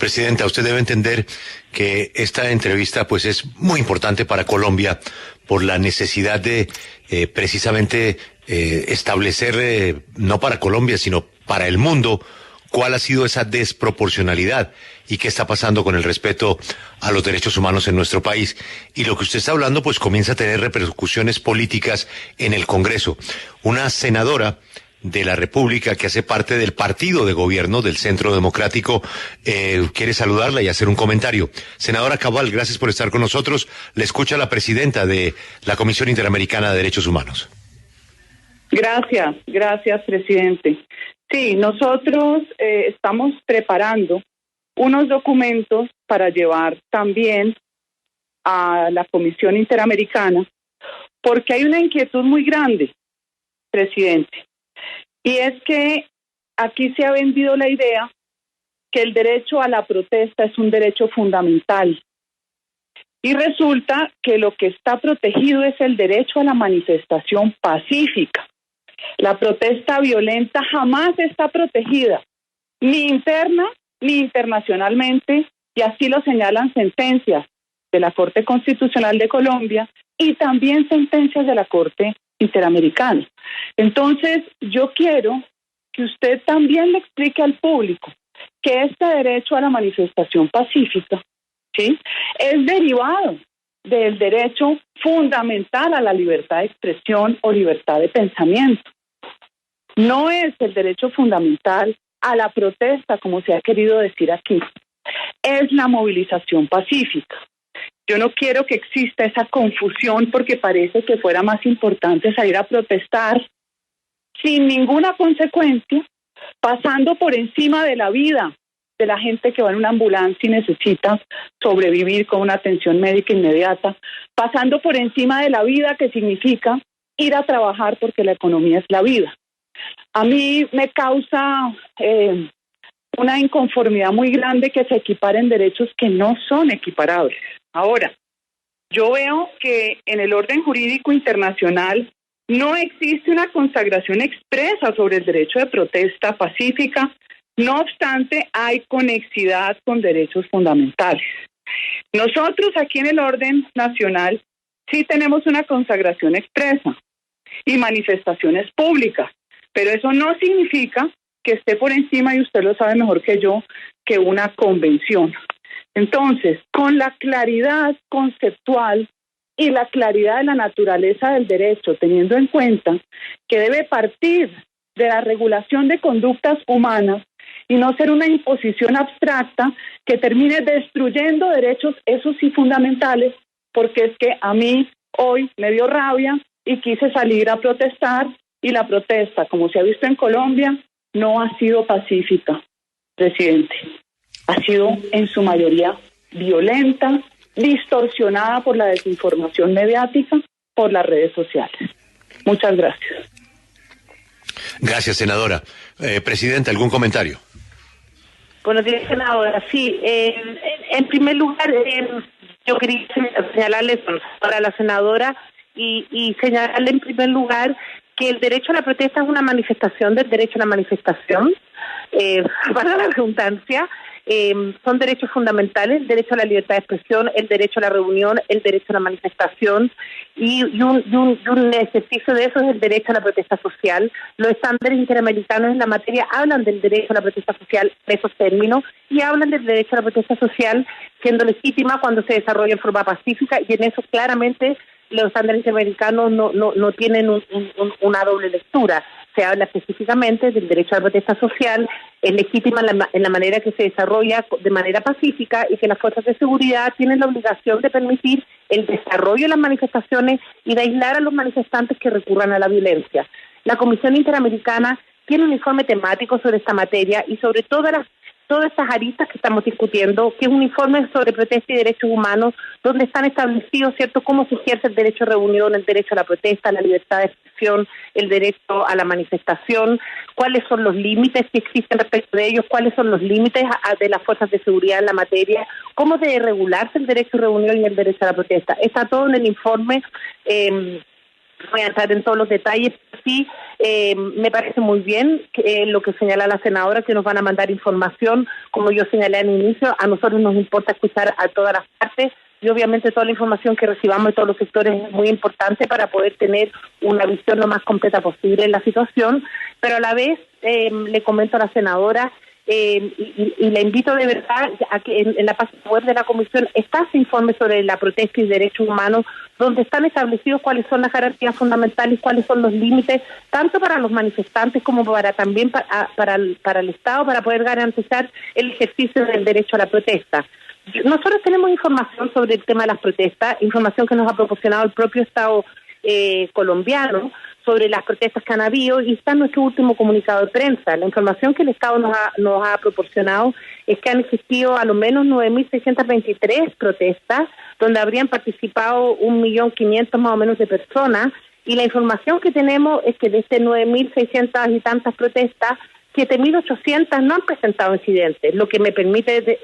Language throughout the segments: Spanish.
Presidenta, usted debe entender que esta entrevista pues es muy importante para Colombia por la necesidad de precisamente establecer, no para Colombia, sino para el mundo, cuál ha sido esa desproporcionalidad y qué está pasando con el respeto a los derechos humanos en nuestro país. Y lo que usted está hablando pues comienza a tener repercusiones políticas en el Congreso. Una senadora de la República que hace parte del partido de gobierno del Centro Democrático quiere saludarla y hacer un comentario. Senadora Cabal, gracias por estar con nosotros. Le escucha la presidenta de la Comisión Interamericana de Derechos Humanos. Gracias, presidente. Sí, nosotros estamos preparando unos documentos para llevar también a la Comisión Interamericana, porque hay una inquietud muy grande, presidente, y es que aquí se ha vendido la idea que el derecho a la protesta es un derecho fundamental, y resulta que lo que está protegido es el derecho a la manifestación pacífica. La protesta violenta jamás está protegida, ni interna ni internacionalmente, y así lo señalan sentencias de la Corte Constitucional de Colombia y también sentencias de la Corte Interamericana. Entonces, yo quiero que usted también le explique al público que este derecho a la manifestación pacífica, ¿sí?, es derivado del derecho fundamental a la libertad de expresión o libertad de pensamiento. No es el derecho fundamental a la protesta, como se ha querido decir aquí. Es la movilización pacífica. Yo no quiero que exista esa confusión porque parece que fuera más importante salir a protestar sin ninguna consecuencia, pasando por encima de la vida de la gente que va en una ambulancia y necesita sobrevivir con una atención médica inmediata, pasando por encima de la vida que significa ir a trabajar porque la economía es la vida. A mí me causa una inconformidad muy grande que se equiparen derechos que no son equiparables. Ahora, yo veo que en el orden jurídico internacional no existe una consagración expresa sobre el derecho de protesta pacífica, no obstante hay conexidad con derechos fundamentales. Nosotros aquí en el orden nacional sí tenemos una consagración expresa y manifestaciones públicas, pero eso no significa que esté por encima, y usted lo sabe mejor que yo, que una convención. Entonces, con la claridad conceptual y la claridad de la naturaleza del derecho, teniendo en cuenta que debe partir de la regulación de conductas humanas y no ser una imposición abstracta que termine destruyendo derechos, esos sí fundamentales, porque es que a mí hoy me dio rabia y quise salir a protestar, y la protesta, como se ha visto en Colombia, no ha sido pacífica, presidente. Ha sido en su mayoría violenta, distorsionada por la desinformación mediática, por las redes sociales. Muchas gracias. Gracias, senadora. Presidenta, ¿algún comentario? Buenos días, senadora. Sí, en primer lugar, yo quería señalarle a la senadora y señalarle en primer lugar que el derecho a la protesta es una manifestación del derecho a la manifestación, para la redundancia. Son derechos fundamentales: el derecho a la libertad de expresión, el derecho a la reunión, el derecho a la manifestación, y un ejercicio de eso es el derecho a la protesta social. Los estándares interamericanos en la materia hablan del derecho a la protesta social en esos términos, y hablan del derecho a la protesta social siendo legítima cuando se desarrolla en forma pacífica, y en eso claramente los estándares interamericanos no tienen una doble lectura. Se habla específicamente del derecho a la protesta social, es legítima en la manera que se desarrolla de manera pacífica, y que las fuerzas de seguridad tienen la obligación de permitir el desarrollo de las manifestaciones y de aislar a los manifestantes que recurran a la violencia. La Comisión Interamericana tiene un informe temático sobre esta materia y sobre todas estas aristas que estamos discutiendo, que es un informe sobre protesta y derechos humanos, donde están establecidos, ¿cierto?, cómo se ejerce el derecho a reunión, el derecho a la protesta, la libertad de expresión, el derecho a la manifestación, cuáles son los límites que existen respecto de ellos, cuáles son los límites de las fuerzas de seguridad en la materia, cómo debe regularse el derecho a reunión y el derecho a la protesta. Está todo en el informe voy a entrar en todos los detalles. Sí, me parece muy bien lo que señala la senadora, que nos van a mandar información. Como yo señalé al inicio, a nosotros nos importa escuchar a todas las partes, y obviamente toda la información que recibamos de todos los sectores es muy importante para poder tener una visión lo más completa posible en la situación, pero a la vez le comento a la senadora y la invito de verdad a que en la página web de la Comisión está ese informe sobre la protesta y derechos humanos, donde están establecidos cuáles son las garantías fundamentales, cuáles son los límites, tanto para los manifestantes como para también para el Estado, para poder garantizar el ejercicio del derecho a la protesta. Nosotros tenemos información sobre el tema de las protestas, información que nos ha proporcionado el propio Estado colombiano sobre las protestas que han habido, y está en nuestro último comunicado de prensa. La información que el Estado nos ha proporcionado es que han existido a lo menos 9.623 protestas, donde habrían participado 1.500.000 más o menos de personas, y la información que tenemos es que de este 9.600 y tantas protestas, 7.800 no han presentado incidentes, lo que me permite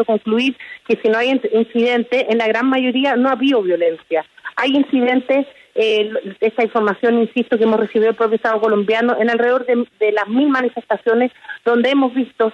concluir que si no hay incidentes, en la gran mayoría no ha habido violencia. Hay incidentes, esta información, insisto, que hemos recibido del propio Estado colombiano, en alrededor de las 1.000 manifestaciones donde hemos visto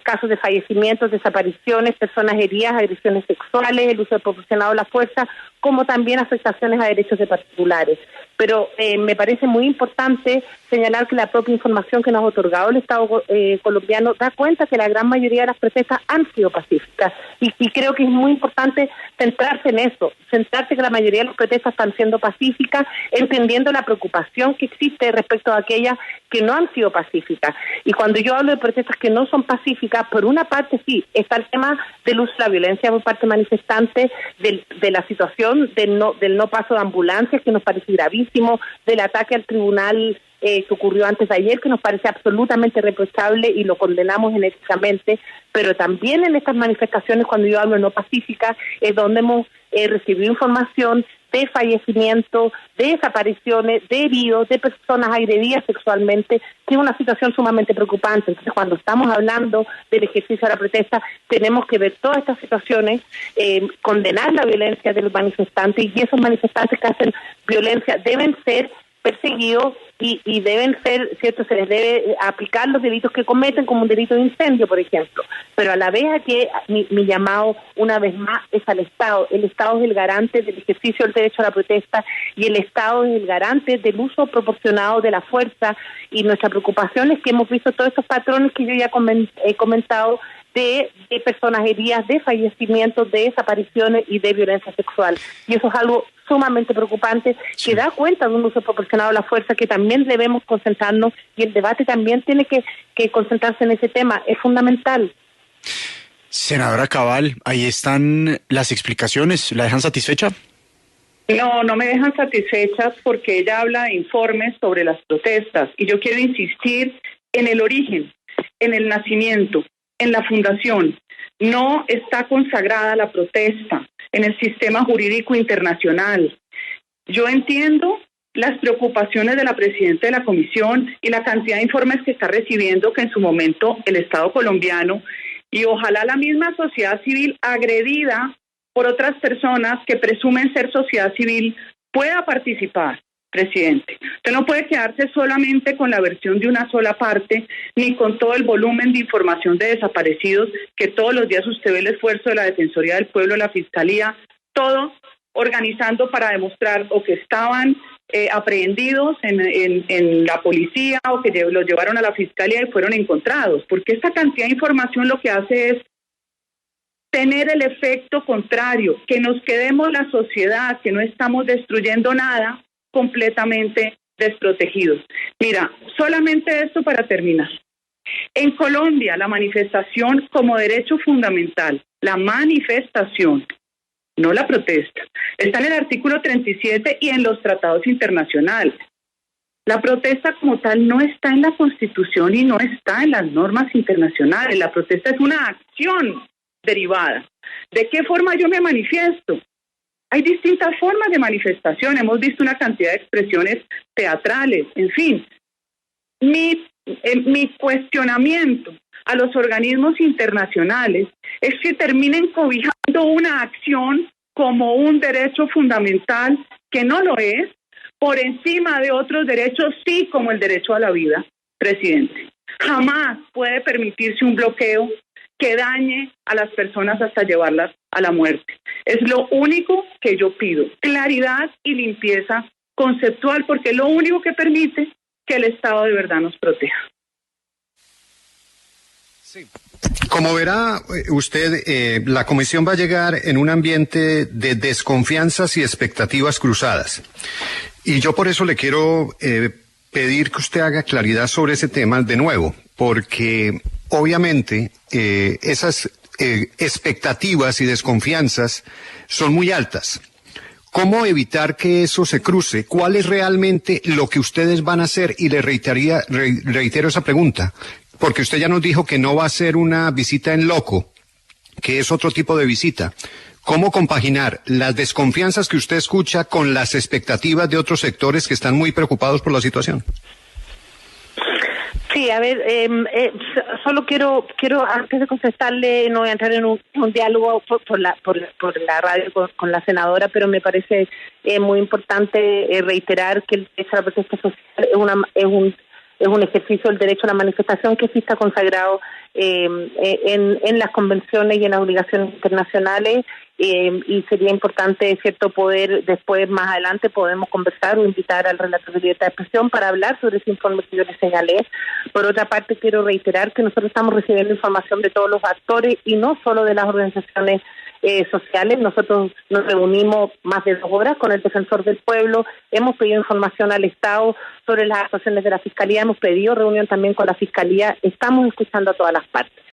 casos de fallecimientos, desapariciones, personas heridas, agresiones sexuales, el uso desproporcionado de la fuerza, como también afectaciones a derechos de particulares. Pero me parece muy importante señalar que la propia información que nos ha otorgado el Estado colombiano da cuenta que la gran mayoría de las protestas han sido pacíficas, y creo que es muy importante centrarse en eso, centrarse que la mayoría de las protestas están siendo pacíficas, entendiendo la preocupación que existe respecto a aquellas que no han sido pacíficas. Y cuando yo hablo de protestas que no son pacíficas, por una parte sí, está el tema del uso de la violencia por parte de manifestantes, de la situación del no paso de ambulancias, que nos parece gravísimo, del ataque al tribunal que ocurrió antes de ayer, que nos parece absolutamente reprochable y lo condenamos enérgicamente, pero también en estas manifestaciones, cuando yo hablo de no pacíficas, es donde hemos recibido información de fallecimientos, de desapariciones, de heridos, de personas agredidas sexualmente, que es una situación sumamente preocupante. Entonces, cuando estamos hablando del ejercicio de la protesta, tenemos que ver todas estas situaciones, condenar la violencia de los manifestantes, y esos manifestantes que hacen violencia deben ser perseguidos y deben ser, ¿cierto? Se les debe aplicar los delitos que cometen, como un delito de incendio, por ejemplo. Pero a la vez mi llamado, una vez más, es al Estado. El Estado es el garante del ejercicio del derecho a la protesta, y el Estado es el garante del uso proporcionado de la fuerza, y nuestra preocupación es que hemos visto todos estos patrones que yo ya he comentado, de personas heridas, de fallecimientos, de desapariciones y de violencia sexual. Y eso es algo sumamente preocupante, que da cuenta de un uso proporcionado a la fuerza, que también debemos concentrarnos, y el debate también tiene que concentrarse en ese tema, es fundamental. Senadora Cabal, ahí están las explicaciones, ¿la dejan satisfecha? No me dejan satisfechas, porque ella habla de informes sobre las protestas, y yo quiero insistir en el origen, en el nacimiento, en la fundación. No está consagrada la protesta en el sistema jurídico internacional. Yo entiendo las preocupaciones de la presidenta de la comisión y la cantidad de informes que está recibiendo, que en su momento el Estado colombiano, y ojalá la misma sociedad civil agredida por otras personas que presumen ser sociedad civil, pueda participar. Presidente, usted no puede quedarse solamente con la versión de una sola parte, ni con todo el volumen de información de desaparecidos, que todos los días usted ve el esfuerzo de la Defensoría del Pueblo, la Fiscalía, todo organizando para demostrar o que estaban aprehendidos en la policía, o que los llevaron a la Fiscalía y fueron encontrados, porque esta cantidad de información lo que hace es tener el efecto contrario, que nos quedemos la sociedad, que no estamos destruyendo nada, completamente desprotegidos. Mira, solamente esto para terminar. En Colombia, la manifestación como derecho fundamental, la manifestación, no la protesta, está en el artículo 37 y en los tratados internacionales. La protesta como tal no está en la Constitución y no está en las normas internacionales. La protesta es una acción derivada. ¿De qué forma yo me manifiesto? Hay distintas formas de manifestación, hemos visto una cantidad de expresiones teatrales, en fin. Mi cuestionamiento a los organismos internacionales es que terminen cobijando una acción como un derecho fundamental que no lo es, por encima de otros derechos, sí, como el derecho a la vida, presidente. Jamás puede permitirse un bloqueo que dañe a las personas hasta llevarlas a la muerte. Es lo único que yo pido, claridad y limpieza conceptual, porque es lo único que permite que el Estado de verdad nos proteja. Sí. Como verá usted, la comisión va a llegar en un ambiente de desconfianzas y expectativas cruzadas. Y yo por eso le quiero pedir que usted haga claridad sobre ese tema de nuevo, porque obviamente esas expectativas y desconfianzas son muy altas. ¿Cómo evitar que eso se cruce? ¿Cuál es realmente lo que ustedes van a hacer? Y le reitero esa pregunta, porque usted ya nos dijo que no va a ser una visita en loco, que es otro tipo de visita. ¿Cómo compaginar las desconfianzas que usted escucha con las expectativas de otros sectores que están muy preocupados por la situación? Sí, a ver, solo quiero antes de contestarle, no voy a entrar en un diálogo por la radio con la senadora, pero me parece muy importante reiterar que el derecho a la protesta social es un ejercicio del derecho a la manifestación que sí está consagrado en las convenciones y en las obligaciones internacionales, y sería importante, cierto, poder después, más adelante, podemos conversar o invitar al relator de libertad de expresión para hablar sobre ese informe que yo les señalé. Por otra parte, quiero reiterar que nosotros estamos recibiendo información de todos los actores y no solo de las organizaciones sociales. Nosotros nos reunimos más de 2 horas con el defensor del pueblo, hemos pedido información al Estado sobre las actuaciones de la Fiscalía, hemos pedido reunión también con la Fiscalía, estamos escuchando a todas las partes.